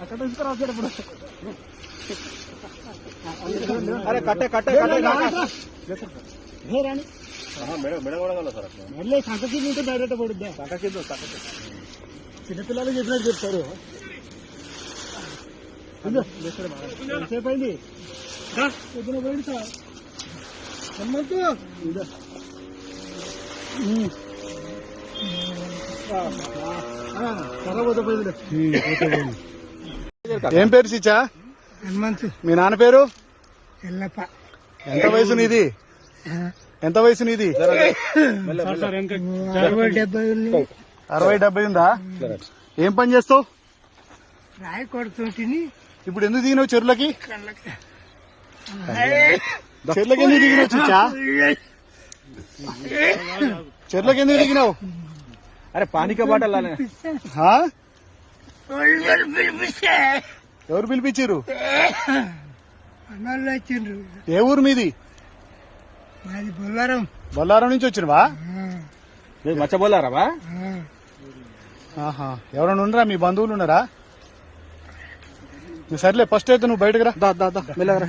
అక్కడ తీసుకురాసేటప్పుడు అరే కట్టే కట్టే రాని మెడ సంఖ కింద ఉంటే బయట పడుద్దా? సంఖ కింద చిన్నపిల్లలు చెప్పినట్టు చెప్తారు. ఎంతసేపు అయింది? పొద్దున పోయింది సార్. ఏం పేరు చిచ్చా? హనుమంతు. మీ నాన్న పేరు? ఎల్లప్ప. ఎంత వయసు నీది? ఎంత వయసు నీది? 60-70 ఉందా? ఏం పని చేస్తావు? రాయి కొడుతుంటిని. ఇప్పుడు ఎందుకు దిగినావు చెరువులకి? చెరువులకి ఎందుకు దిగినావు చిచ్చా? చెరువులకి ఎందుకు దిగినావు? అరే పానిక బాటలు ఎవరు పిలిపించారు? అన్నోళ్ళు వచ్చిండ్రు. ఏ ఊరు మీది? మాది బొల్లారం. బొల్లారం నుంచి వచ్చినవా? మచ్చ బొల్లారవా? ఎవరైనా ఉన్నారా? మీ బంధువులు ఉన్నారా? సర్లే ఫస్ట్ అయితే నువ్వు బయటకు రా. మెల్లగరా.